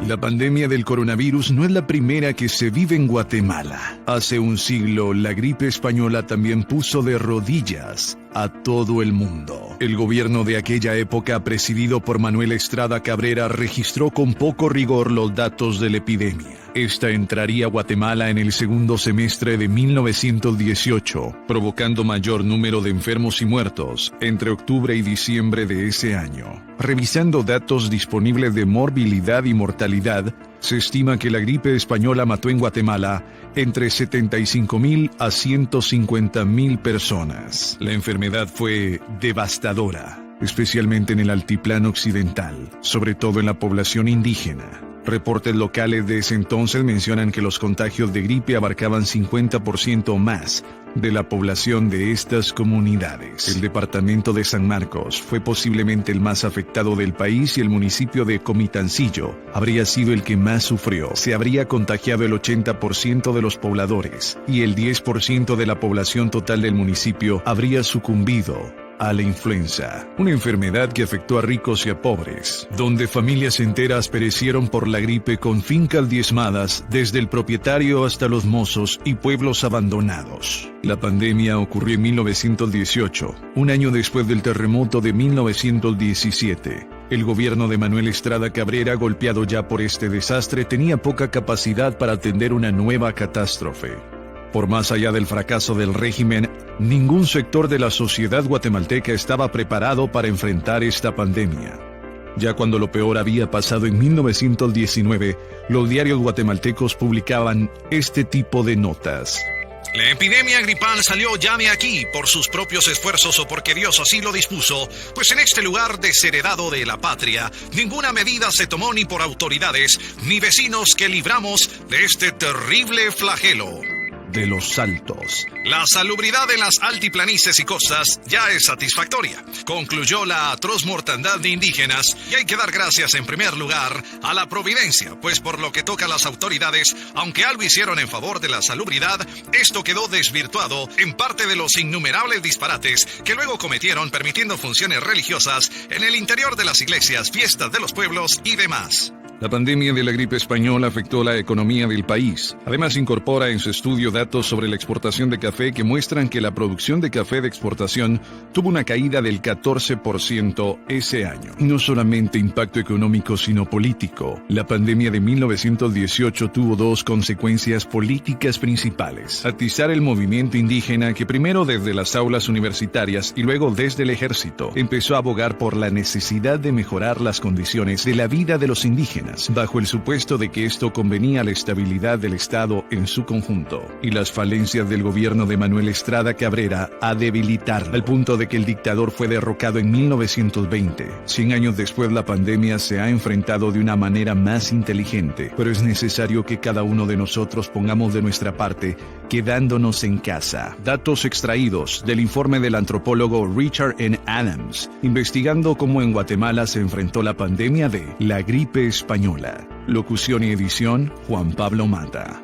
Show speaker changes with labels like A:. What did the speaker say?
A: La pandemia del coronavirus no es la primera que se vive en Guatemala. Hace un siglo, la gripe española también puso de rodillas a todo el mundo. El gobierno de aquella época, presidido por Manuel Estrada Cabrera, registró con poco rigor los datos de la epidemia. Esta entraría a Guatemala en el segundo semestre de 1918, provocando mayor número de enfermos y muertos entre octubre y diciembre de ese año. Revisando datos disponibles de morbilidad y mortalidad, se estima que la gripe española mató en Guatemala entre 75,000 a 150,000 personas. La enfermedad fue devastadora, especialmente en el altiplano occidental, sobre todo en la población indígena. Reportes locales de ese entonces mencionan que los contagios de gripe abarcaban 50% más de la población de estas comunidades. El departamento de San Marcos fue posiblemente el más afectado del país y el municipio de Comitancillo habría sido el que más sufrió. Se habría contagiado el 80% de los pobladores y el 10% de la población total del municipio habría sucumbido a la influenza, una enfermedad que afectó a ricos y a pobres, donde familias enteras perecieron por la gripe con fincas diezmadas, desde el propietario hasta los mozos y pueblos abandonados. La pandemia ocurrió en 1918, un año después del terremoto de 1917. El gobierno de Manuel Estrada Cabrera, golpeado ya por este desastre, tenía poca capacidad para atender una nueva catástrofe. Por más allá del fracaso del régimen, ningún sector de la sociedad guatemalteca estaba preparado para enfrentar esta pandemia. Ya cuando lo peor había pasado en 1919, los diarios guatemaltecos publicaban este tipo de notas.
B: La epidemia gripal salió ya de aquí por sus propios esfuerzos o porque Dios así lo dispuso, pues en este lugar desheredado de la patria, ninguna medida se tomó ni por autoridades, ni vecinos que libramos de este terrible flagelo.
A: De los Altos.
B: La salubridad en las altiplanicies y costas ya es satisfactoria. Concluyó la atroz mortandad de indígenas y hay que dar gracias en primer lugar a la providencia, pues por lo que toca a las autoridades, aunque algo hicieron en favor de la salubridad, esto quedó desvirtuado en parte de los innumerables disparates que luego cometieron permitiendo funciones religiosas en el interior de las iglesias, fiestas de los pueblos y demás.
A: La pandemia de la gripe española afectó la economía del país. Además, incorpora en su estudio datos sobre la exportación de café que muestran que la producción de café de exportación tuvo una caída del 14% ese año. No solamente impacto económico, sino político. La pandemia de 1918 tuvo dos consecuencias políticas principales. Atizar el movimiento indígena que primero desde las aulas universitarias y luego desde el ejército empezó a abogar por la necesidad de mejorar las condiciones de la vida de los indígenas, bajo el supuesto de que esto convenía a la estabilidad del Estado en su conjunto, y las falencias del gobierno de Manuel Estrada Cabrera a debilitar, al punto de que el dictador fue derrocado en 1920. 100 años después, la pandemia se ha enfrentado de una manera más inteligente, pero es necesario que cada uno de nosotros pongamos de nuestra parte, quedándonos en casa. Datos extraídos del informe del antropólogo Richard N. Adams, investigando cómo en Guatemala se enfrentó la pandemia de la gripe española. Locución y edición, Juan Pablo Mata.